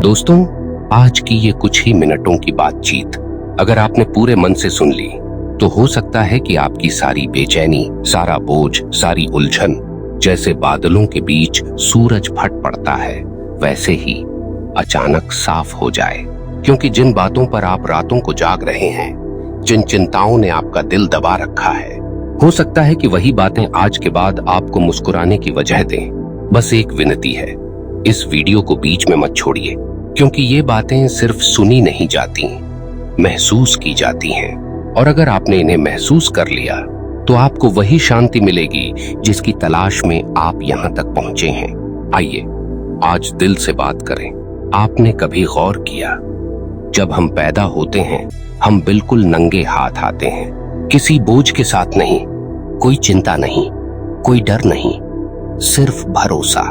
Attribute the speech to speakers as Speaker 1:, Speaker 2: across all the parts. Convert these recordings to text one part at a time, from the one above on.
Speaker 1: दोस्तों, आज की ये कुछ ही मिनटों की बातचीत अगर आपने पूरे मन से सुन ली तो हो सकता है कि आपकी सारी बेचैनी, सारा बोझ, सारी उलझन जैसे बादलों के बीच सूरज फट पड़ता है वैसे ही अचानक साफ हो जाए। क्योंकि जिन बातों पर आप रातों को जाग रहे हैं, जिन चिंताओं ने आपका दिल दबा रखा है, हो सकता है कि वही बातें आज के बाद आपको मुस्कुराने की वजह दें। बस एक विनती है, इस वीडियो को बीच में मत छोड़िए, क्योंकि ये बातें सिर्फ सुनी नहीं जाती, महसूस की जाती हैं। और अगर आपने इन्हें महसूस कर लिया तो आपको वही शांति मिलेगी जिसकी तलाश में आप यहाँ तक पहुंचे हैं। आइए आज दिल से बात करें। आपने कभी गौर किया, जब हम पैदा होते हैं हम बिल्कुल नंगे हाथ आते हैं, किसी बोझ के साथ नहीं, कोई चिंता नहीं, कोई डर नहीं, सिर्फ भरोसा।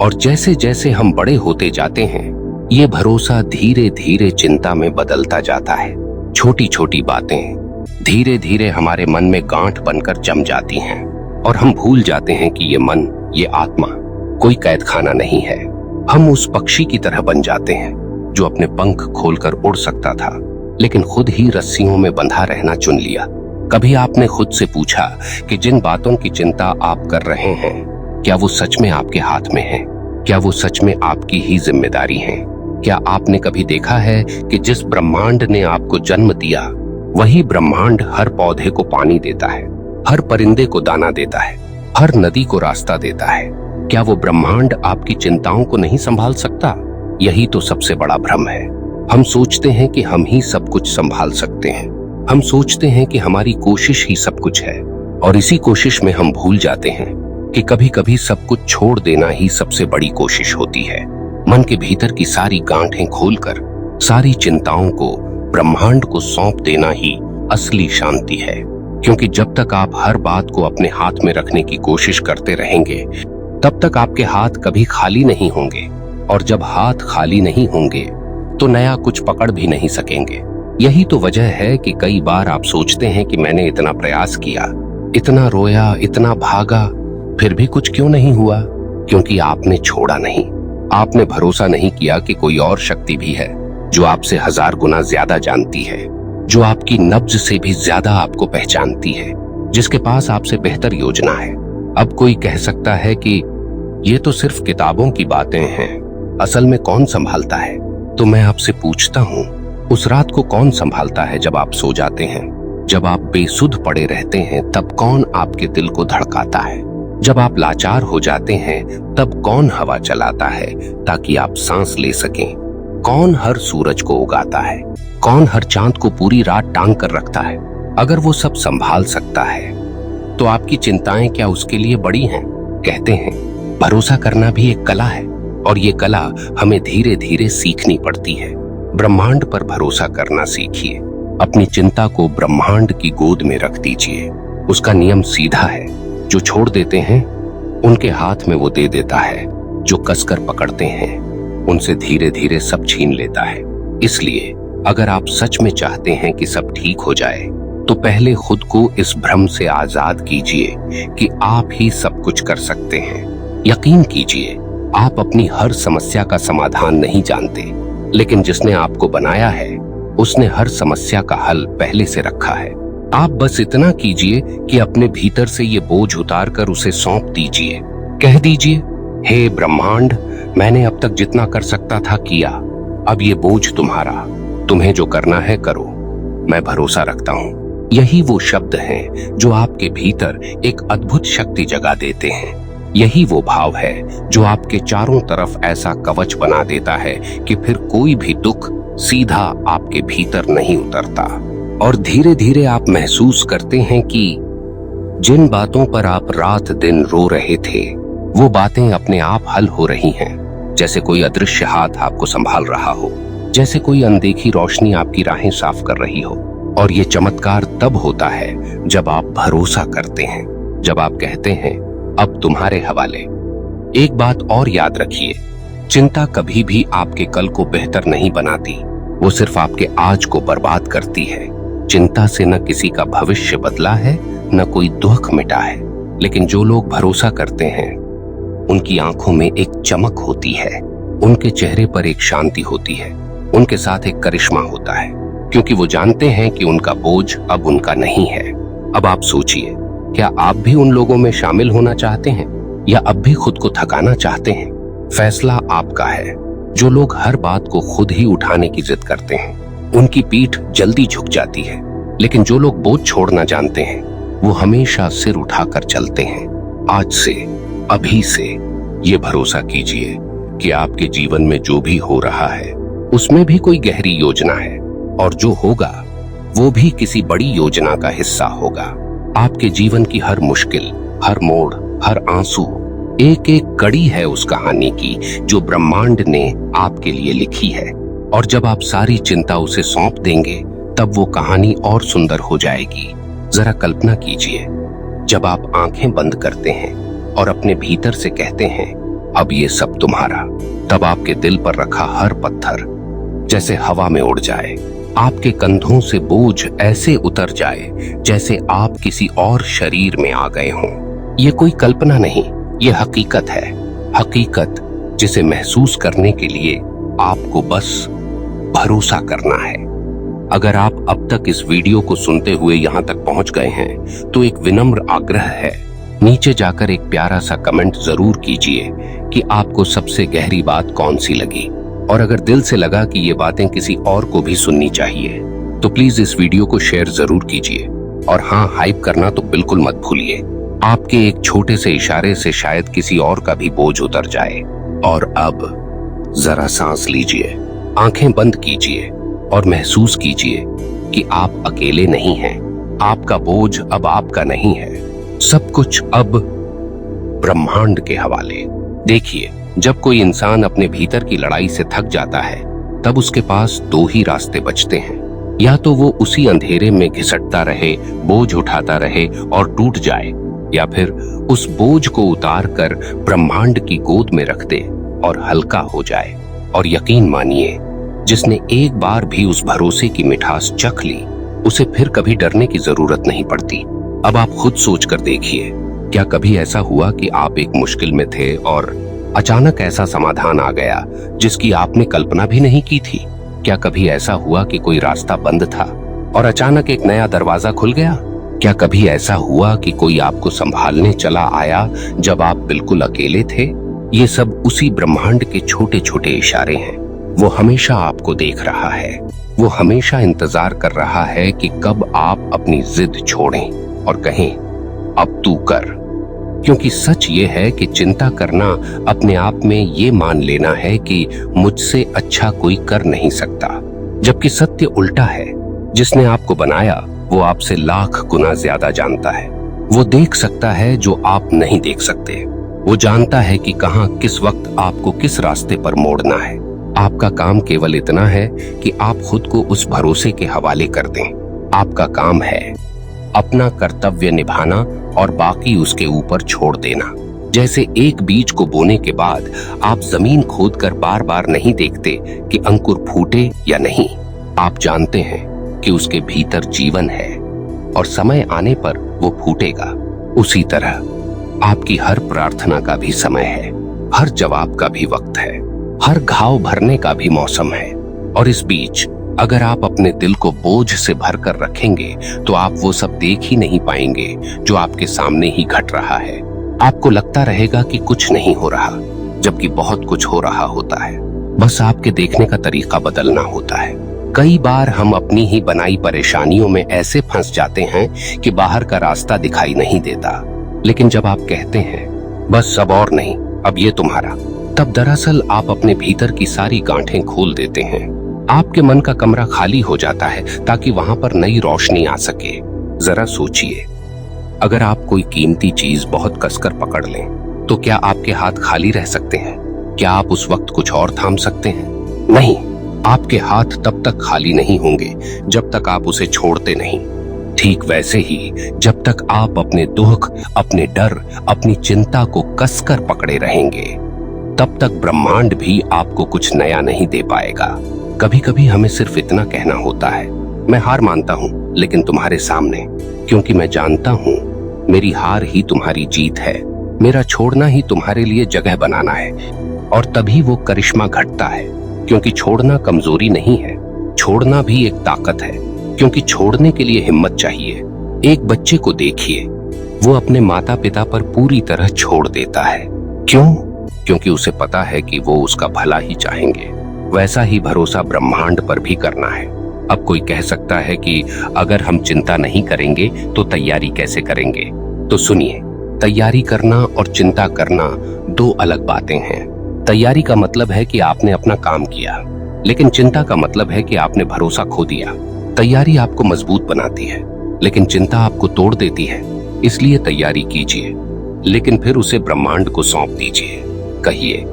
Speaker 1: और जैसे जैसे हम बड़े होते जाते हैं ये भरोसा धीरे धीरे चिंता में बदलता जाता है। छोटी छोटी बातें धीरे धीरे हमारे मन में गांठ बनकर जम जाती हैं और हम भूल जाते हैं कि ये मन, ये आत्मा कोई कैद खाना नहीं है। हम उस पक्षी की तरह बन जाते हैं जो अपने पंख खोलकर उड़ सकता था लेकिन खुद ही रस्सियों में बंधा रहना चुन लिया। कभी आपने खुद से पूछा कि जिन बातों की चिंता आप कर रहे हैं, क्या वो सच में आपके हाथ में है? क्या वो सच में आपकी ही जिम्मेदारी है? क्या आपने कभी देखा है कि जिस ब्रह्मांड ने आपको जन्म दिया वही ब्रह्मांड हर पौधे को पानी देता है, हर परिंदे को दाना देता है, हर नदी को रास्ता देता है? क्या वो ब्रह्मांड आपकी चिंताओं को नहीं संभाल सकता? यही तो सबसे बड़ा भ्रम है। हम सोचते हैं कि हम ही सब कुछ संभाल सकते हैं, हम सोचते हैं कि हमारी कोशिश ही सब कुछ है, और इसी कोशिश में हम भूल जाते हैं कि कभी कभी सब कुछ छोड़ देना ही सबसे बड़ी कोशिश होती है। मन के भीतर की सारी गांठें खोलकर सारी चिंताओं को ब्रह्मांड को सौंप देना ही असली शांति है। क्योंकि जब तक आप हर बात को अपने हाथ में रखने की कोशिश करते रहेंगे तब तक आपके हाथ कभी खाली नहीं होंगे, और जब हाथ खाली नहीं होंगे तो नया कुछ पकड़ भी नहीं सकेंगे। यही तो वजह है कि कई बार आप सोचते हैं कि मैंने इतना प्रयास किया, इतना रोया, इतना भागा, फिर भी कुछ क्यों नहीं हुआ? क्योंकि आपने छोड़ा नहीं, आपने भरोसा नहीं किया कि कोई और शक्ति भी है जो आपसे 1000 गुना ज्यादा जानती है, जो आपकी नब्ज से भी ज्यादा आपको पहचानती है, जिसके पास आपसे बेहतर योजना है। अब कोई कह सकता है कि ये तो सिर्फ किताबों की बातें हैं, असल में कौन संभालता है? तो मैं आपसे पूछता हूँ, उस रात को कौन संभालता है जब आप सो जाते हैं? जब आप बेसुध पड़े रहते हैं तब कौन आपके दिल को धड़काता है? जब आप लाचार हो जाते हैं तब कौन हवा चलाता है ताकि आप सांस ले सकें? कौन हर सूरज को उगाता है? कौन हर चांद को पूरी रात टांग कर रखता है? अगर वो सब संभाल सकता है तो आपकी चिंताएं क्या उसके लिए बड़ी हैं? कहते हैं भरोसा करना भी एक कला है, और ये कला हमें धीरे धीरे सीखनी पड़ती है। ब्रह्मांड पर भरोसा करना सीखिए, अपनी चिंता को ब्रह्मांड की गोद में रख दीजिए। उसका नियम सीधा है, जो छोड़ देते हैं उनके हाथ में वो दे देता है, जो कसकर पकड़ते हैं उनसे धीरे धीरे सब छीन लेता है। इसलिए अगर आप सच में चाहते हैं कि सब ठीक हो जाए तो पहले खुद को इस भ्रम से आजाद कीजिए कि आप ही सब कुछ कर सकते हैं। यकीन कीजिए, आप अपनी हर समस्या का समाधान नहीं जानते, लेकिन जिसने आपको बनाया है उसने हर समस्या का हल पहले से रखा है। आप बस इतना कीजिए कि अपने भीतर से ये बोझ उतारकर उसे सौंप दीजिए। कह दीजिए, हे ब्रह्मांड, मैंने अब तक जितना कर सकता था किया, अब ये बोझ तुम्हारा, तुम्हें जो करना है करो, मैं भरोसा रखता हूँ। यही वो शब्द हैं जो आपके भीतर एक अद्भुत शक्ति जगा देते हैं। यही वो भाव है जो आपके चारों तरफ ऐसा कवच बना देता है कि फिर कोई भी दुख सीधा आपके भीतर नहीं उतरता। और धीरे धीरे आप महसूस करते हैं कि जिन बातों पर आप रात दिन रो रहे थे वो बातें अपने आप हल हो रही हैं। जैसे कोई अदृश्य हाथ आपको संभाल रहा हो, जैसे कोई अनदेखी रोशनी आपकी राहें साफ कर रही हो। और ये चमत्कार तब होता है जब आप भरोसा करते हैं, जब आप कहते हैं अब तुम्हारे हवाले। एक बात और याद रखिए, चिंता कभी भी आपके कल को बेहतर नहीं बनाती, वो सिर्फ आपके आज को बर्बाद करती है। चिंता से न किसी का भविष्य बदला है, न कोई दुख मिटा है, लेकिन जो लोग भरोसा करते हैं उनकी आंखों में एक चमक होती है। उनके चेहरे पर एक शांति होती है, उनके साथ एक करिश्मा होता है, क्योंकि वो जानते हैं कि उनका बोझ अब उनका नहीं है। अब आप सोचिए, क्या आप भी उन लोगों में शामिल होना चाहते हैं या अब भी खुद को थकाना चाहते हैं? फैसला आपका है। जो लोग हर बात को खुद ही उठाने की जिद करते हैं, उनकी पीठ जल्दी झुक जाती है, लेकिन जो लोग बोझ छोड़ना जानते हैं, वो हमेशा सिर उठाकर चलते हैं। आज से, अभी से ये भरोसा कीजिए कि आपके जीवन में जो भी हो रहा है उसमें भी कोई गहरी योजना है, और जो होगा वो भी किसी बड़ी योजना का हिस्सा होगा। आपके जीवन की हर मुश्किल, हर मोड़, हर आंसू एक एक कड़ी है उस कहानी की जो ब्रह्मांड ने आपके लिए लिखी है। और जब आप सारी चिंता उसे सौंप देंगे, तब वो कहानी और सुंदर हो जाएगी। जरा कल्पना कीजिए, जब आप आंखें बंद करते हैं और अपने भीतर से कहते हैं अब ये सब तुम्हारा, तब आपके दिल पर रखा हर पत्थर जैसे हवा में उड़ जाए। आपके कंधों से बोझ ऐसे उतर जाए जैसे आप किसी और शरीर में आ गए हों। ये कोई कल्पना नहीं, ये हकीकत है। हकीकत जिसे महसूस करने के लिए आपको बस भरोसा करना है। अगर आप अब तक इस वीडियो को सुनते हुए यहाँ तक पहुँच गए हैं, तो एक विनम्र आग्रह है, नीचे जाकर एक प्यारा सा कमेंट जरूर कीजिए कि आपको सबसे गहरी बात कौन सी लगी। और अगर दिल से लगा कि ये बातें किसी और को भी सुननी चाहिए, तो प्लीज इस वीडियो को शेयर जरूर कीजिए। और हाँ, हाइप करना तो बिल्कुल मत भूलिए। आपके एक छोटे से इशारे से शायद किसी और का भी बोझ उतर जाए। और अब जरा सांस लीजिए, आंखें बंद कीजिए और महसूस कीजिए कि आप अकेले नहीं हैं। आपका बोझ अब आपका नहीं है, सब कुछ अब ब्रह्मांड के हवाले। देखिए, जब कोई इंसान अपने भीतर की लड़ाई से थक जाता है, तब उसके पास दो ही रास्ते बचते हैं। या तो वो उसी अंधेरे में घिसटता रहे, बोझ उठाता रहे और टूट जाए, या फिर उस बोझ को उतार कर ब्रह्मांड की गोद में रख दे और हल्का हो जाए। और यकीन मानिए, जिसने एक बार भी उस भरोसे की मिठास चख ली, उसे फिर कभी डरने की जरूरत नहीं पड़ती। अब आप खुद सोच कर देखिए, क्या कभी ऐसा हुआ कि आप एक मुश्किल में थे और अचानक ऐसा समाधान आ गया जिसकी आपने कल्पना भी नहीं की थी? क्या कभी ऐसा हुआ कि कोई रास्ता बंद था और अचानक एक नया दरवाजा खुल गया? क्या कभी ऐसा हुआ कि कोई आपको संभालने चला आया जब आप बिल्कुल अकेले थे? ये सब उसी ब्रह्मांड के छोटे छोटे इशारे हैं। वो हमेशा आपको देख रहा है, वो हमेशा इंतजार कर रहा है कि कब आप अपनी जिद छोड़ें और कहें अब तू कर। क्योंकि सच ये है कि चिंता करना अपने आप में ये मान लेना है कि मुझसे अच्छा कोई कर नहीं सकता, जबकि सत्य उल्टा है। जिसने आपको बनाया वो आपसे लाख गुना ज्यादा जानता है। वो देख सकता है जो आप नहीं देख सकते। वो जानता है कि कहाँ किस वक्त आपको किस रास्ते पर मोड़ना है। आपका काम केवल इतना है कि आप खुद को उस भरोसे के हवाले कर दें। आपका काम है अपना कर्तव्य निभाना और बाकी उसके ऊपर छोड़ देना। जैसे एक बीज को बोने के बाद आप जमीन खोदकर बार बार नहीं देखते कि अंकुर फूटे या नहीं। आप जानते हैं कि उसके भीतर जीवन है और समय आने पर वो फूटेगा। उसी तरह आपकी हर प्रार्थना का भी समय है, हर जवाब का भी वक्त है, हर घाव भरने का भी मौसम है। और इस बीच अगर आप अपने दिल को बोझ से भरकर रखेंगे, तो आप वो सब देख ही नहीं पाएंगे जो आपके सामने ही घट रहा है। आपको लगता रहेगा कि कुछ नहीं हो रहा, जबकि बहुत कुछ हो रहा होता है। बस आपके देखने का तरीका बदलना होता है। कई बार हम अपनी ही बनाई परेशानियों में ऐसे फंस जाते हैं कि बाहर का रास्ता दिखाई नहीं देता। लेकिन जब आप कहते हैं बस अब और नहीं, अब ये तुम्हारा, तब दरअसल आप अपने भीतर की सारी गांठें खोल देते हैं। आपके मन का कमरा खाली हो जाता है ताकि वहां पर नई रोशनी आ सके। जरा सोचिए, अगर आप कोई कीमती चीज बहुत कसकर पकड़ लें, तो क्या आपके हाथ खाली रह सकते हैं? क्या आप उस वक्त कुछ और थाम सकते हैं? नहीं, आपके हाथ तब तक खाली नहीं होंगे जब तक आप उसे छोड़ते नहीं। ठीक वैसे ही जब तक आप अपने दुख, अपने डर, अपनी चिंता को कसकर पकड़े रहेंगे, तब तक ब्रह्मांड भी आपको कुछ नया नहीं दे पाएगा। कभी कभी हमें सिर्फ इतना कहना होता है, मैं हार मानता हूँ लेकिन तुम्हारे सामने, क्योंकि मैं जानता हूँ मेरी हार ही तुम्हारी जीत है, मेरा छोड़ना ही तुम्हारे लिए जगह बनाना है। और तभी वो करिश्मा घटता है, क्योंकि छोड़ना कमजोरी नहीं है, छोड़ना भी एक ताकत है, क्योंकि छोड़ने के लिए हिम्मत चाहिए। एक बच्चे को देखिए, वो अपने माता पिता पर पूरी तरह छोड़ देता है। क्यों? क्योंकि उसे पता है कि वो उसका भला ही चाहेंगे। वैसा ही भरोसा ब्रह्मांड पर भी करना है। अब कोई कह सकता है कि अगर हम चिंता नहीं करेंगे तो तैयारी कैसे करेंगे? तो सुनिए, तैयारी करना और चिंता करना दो अलग बातें हैं। तैयारी का मतलब है कि आपने अपना काम किया, लेकिन चिंता का मतलब है कि आपने भरोसा खो दिया। तैयारी आपको मजबूत बनाती है, लेकिन चिंता आपको तोड़ देती है। इसलिए तैयारी कीजिए, लेकिन फिर उसे ब्रह्मांड को सौंप दीजिए। कहिए,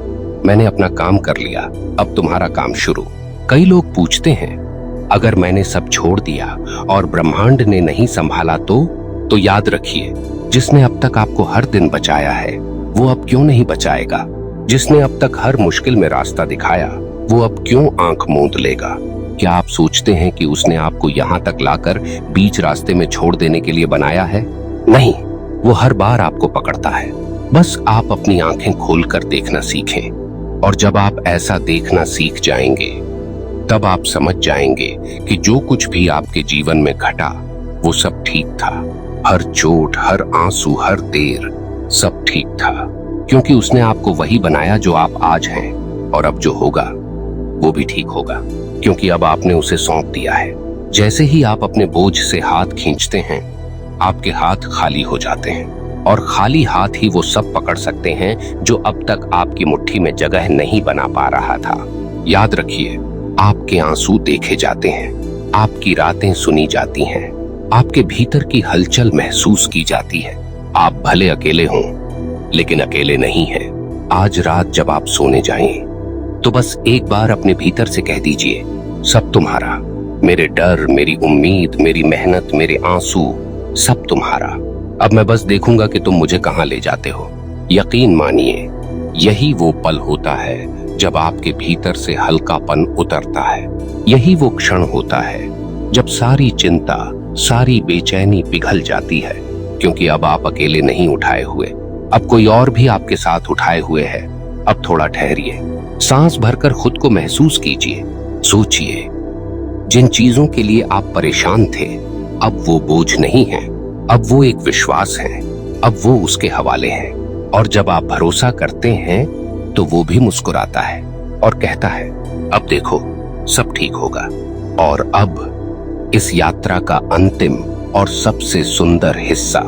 Speaker 1: मैंने अपना काम कर लिया, अब तुम्हारा काम शुरू। कई लोग पूछते हैं, अगर मैंने सब छोड़ दिया और ब्रह्मांड ने नहीं संभाला तो याद रखिए, जिसने अब तक आपको हर दिन बचाया है वो अब क्यों नहीं बचाएगा? जिसने अब तक हर मुश्किल में रास्ता दिखाया वो अब क्यों आंख मूंद लेगा? क्या आप सोचते हैं कि उसने आपको यहाँ तक लाकर बीच रास्ते में छोड़ देने के लिए बनाया है? नहीं, वो हर बार आपको पकड़ता है। बस आप अपनी आंखें खोलकर देखना सीखें, और जब आप ऐसा देखना सीख जाएंगे तब आप समझ जाएंगे कि जो कुछ भी आपके जीवन में घटा वो सब ठीक था। हर चोट, हर आंसू, हर देर, सब ठीक था, क्योंकि उसने आपको वही बनाया जो आप आज हैं। और अब जो होगा वो भी ठीक होगा, क्योंकि अब आपने उसे सौंप दिया है। जैसे ही आप अपने बोझ से हाथ खींचते हैं, आपके हाथ खाली हो जाते हैं, और खाली हाथ ही वो सब पकड़ सकते हैं जो अब तक आपकी मुट्ठी में जगह नहीं बना पा रहा था। याद रखिए, आपके आंसू देखे जाते हैं, आपकी रातें सुनी जाती हैं, आपके भीतर की हलचल महसूस की जाती है। आप भले अकेले हों, लेकिन अकेले नहीं हैं। आज रात जब आप सोने जाएं, तो बस एक बार अपने भीतर से कह दीजिए, सब तुम्हारा, मेरे डर, मेरी उम्मीद, मेरी मेहनत, मेरे आंसू, सब तुम्हारा। अब मैं बस देखूंगा कि तुम मुझे कहां ले जाते हो। यकीन मानिए, यही वो पल होता है जब आपके भीतर से हल्कापन उतरता है। यही वो क्षण होता है जब सारी चिंता, सारी बेचैनी पिघल जाती है, क्योंकि अब आप अकेले नहीं उठाए हुए, अब कोई और भी आपके साथ उठाए हुए है। अब थोड़ा ठहरिए, सांस भरकर खुद को महसूस कीजिए, सोचिए, जिन चीजों के लिए आप परेशान थे अब वो बोझ नहीं है, अब वो एक विश्वास है, अब वो उसके हवाले है। और जब आप भरोसा करते हैं तो वो भी मुस्कुराता है और कहता है, अब देखो सब ठीक होगा। और अब इस यात्रा का अंतिम और सबसे सुंदर हिस्सा,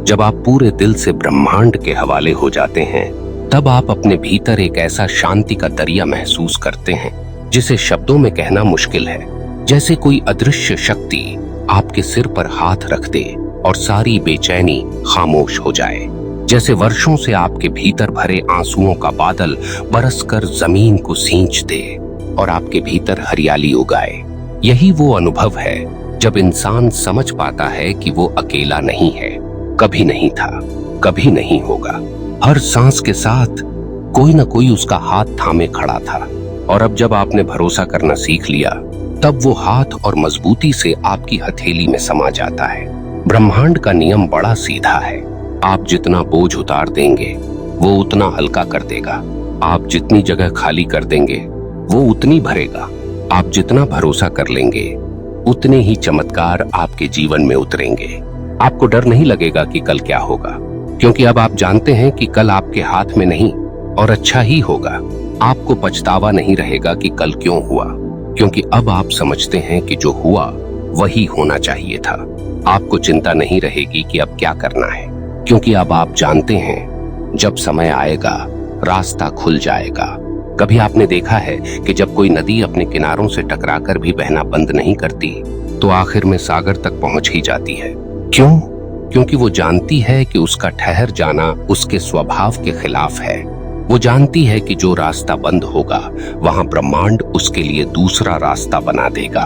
Speaker 1: जब आप पूरे दिल से ब्रह्मांड के हवाले हो जाते हैं, तब आप अपने भीतर एक ऐसा शांति का दरिया महसूस करते हैं जिसे शब्दों में कहना मुश्किल है। जैसे कोई अदृश्य शक्ति आपके सिर पर हाथ रख दे और सारी बेचैनी खामोश हो जाए। जैसे वर्षों से आपके भीतर भरे आंसुओं का बादल बरसकर जमीन को सींच दे और आपके भीतर हरियाली उगाए। यही वो अनुभव है जब इंसान समझ पाता है कि वो अकेला नहीं है, कभी नहीं था, कभी नहीं होगा। हर सांस के साथ कोई न कोई उसका हाथ थामे खड़ा था। और अब जब आपने भरोसा करना सीख लिया, तब वो हाथ और मजबूती से आपकी हथेली में समा जाता है। ब्रह्मांड का नियम बड़ा सीधा है, आप जितना बोझ उतार देंगे वो उतना हल्का कर देगा। आप जितनी जगह खाली कर देंगे वो उतनी भरेगा। आप जितना भरोसा कर लेंगे उतने ही चमत्कार आपके जीवन में उतरेंगे। आपको डर नहीं लगेगा कि कल क्या होगा, क्योंकि अब आप जानते हैं कि कल आपके हाथ में नहीं और अच्छा ही होगा। आपको पछतावा नहीं रहेगा कि कल क्यों हुआ, क्योंकि अब आप समझते हैं कि जो हुआ वही होना चाहिए था। आपको चिंता नहीं रहेगी कि अब क्या करना है, क्योंकि अब आप जानते हैं जब समय आएगा रास्ता खुल जाएगा। कभी आपने देखा है कि जब कोई नदी अपने किनारों से टकराकर भी बहना बंद नहीं करती तो आखिर में सागर तक पहुंच ही जाती है। क्यों? क्योंकि वो जानती है कि उसका ठहर जाना उसके स्वभाव के खिलाफ है। वो जानती है कि जो रास्ता बंद होगा वहां ब्रह्मांड उसके लिए दूसरा रास्ता बना देगा।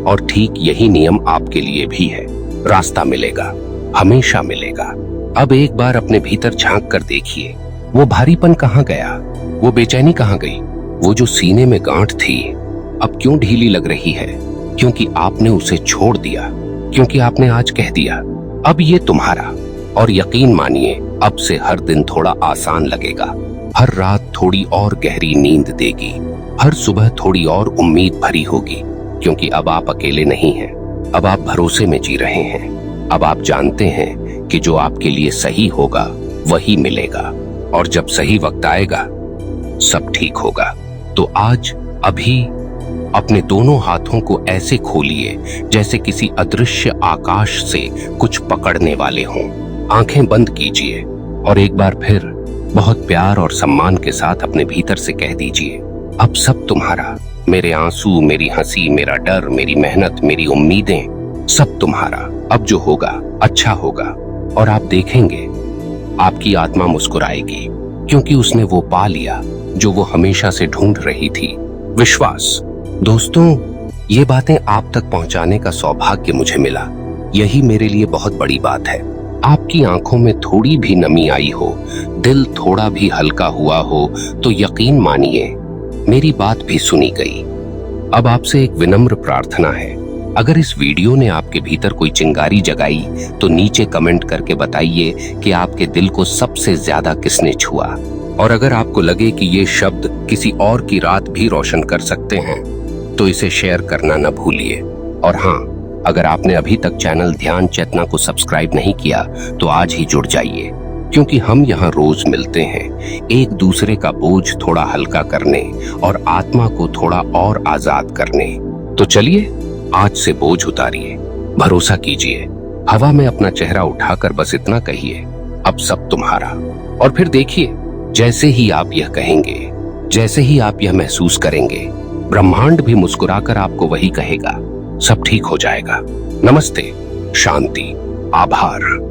Speaker 1: और ठीक यही नियम आपके लिए भी है। रास्ता मिलेगा, हमेशा मिलेगा। अब एक बार अपने भीतर झांक कर देखिए, वो भारीपन कहाँ गया, वो बेचैनी कहाँ गई, वो जो सीने में गांठ थी अब क्यों ढीली लग रही है? क्योंकि आपने उसे छोड़ दिया, क्योंकि आपने आज कह दिया अब ये तुम्हारा। और यकीन मानिए अब से हर दिन थोड़ा आसान लगेगा, हर रात थोड़ी और गहरी नींद देगी। हर सुबह थोड़ी और उम्मीद भरी होगी, क्योंकि अब आप अकेले नहीं हैं। अब आप भरोसे में जी रहे हैं। अब आप जानते हैं कि जो आपके लिए सही होगा वही मिलेगा, और जब सही वक्त आएगा सब ठीक होगा। तो आज अभी अपने दोनों हाथों को ऐसे खोलिए जैसे किसी अदृश्य आकाश से कुछ पकड़ने वाले हों। आंखें बंद कीजिए और एक बार फिर बहुत प्यार और सम्मान के साथ अपने भीतर से कह दीजिए, अब सब तुम्हारा। मेरे आंसू, मेरी हंसी, मेरा डर, मेरी मेहनत, मेरी उम्मीदें, सब तुम्हारा। अब जो होगा अच्छा होगा, और आप देखेंगे आपकी आत्मा मुस्कुराएगी, क्योंकि उसने वो पा लिया जो वो हमेशा से ढूंढ रही थी, विश्वास। दोस्तों, ये बातें आप तक पहुंचाने का सौभाग्य मुझे मिला। यही मेरे लिए बहुत बड़ी बात है। आपकी आंखों में थोड़ी भी नमी आई हो, दिल थोड़ा भी हल्का हुआ हो, तो यकीन मानिए मेरी बात भी सुनी गई। अब आपसे एक विनम्र प्रार्थना है, अगर इस वीडियो ने आपके भीतर कोई चिंगारी जगाई तो नीचे कमेंट करके बताइए कि आपके दिल को सबसे ज्यादा किसने छुआ। और अगर आपको लगे कि ये शब्द किसी और की रात भी रोशन कर सकते हैं तो इसे शेयर करना न भूलिए। और हाँ, अगर आपने अभी तक चैनल ध्यान चेतना को सब्सक्राइब नहीं किया तो आज ही जुड़ जाइए, क्योंकि हम यहाँ रोज मिलते हैं एक दूसरे का बोझ थोड़ा हल्का करने और आत्मा को थोड़ा और आजाद करने। तो चलिए आज से बोझ उतारिए, भरोसा कीजिए, हवा में अपना चेहरा उठाकर बस इतना कहिए, अब सब तुम्हारा। और फिर देखिए, जैसे ही आप यह कहेंगे, जैसे ही आप यह महसूस करेंगे, ब्रह्मांड भी मुस्कुराकर आपको वही कहेगा, सब ठीक हो जाएगा। नमस्ते, शांति, आभार।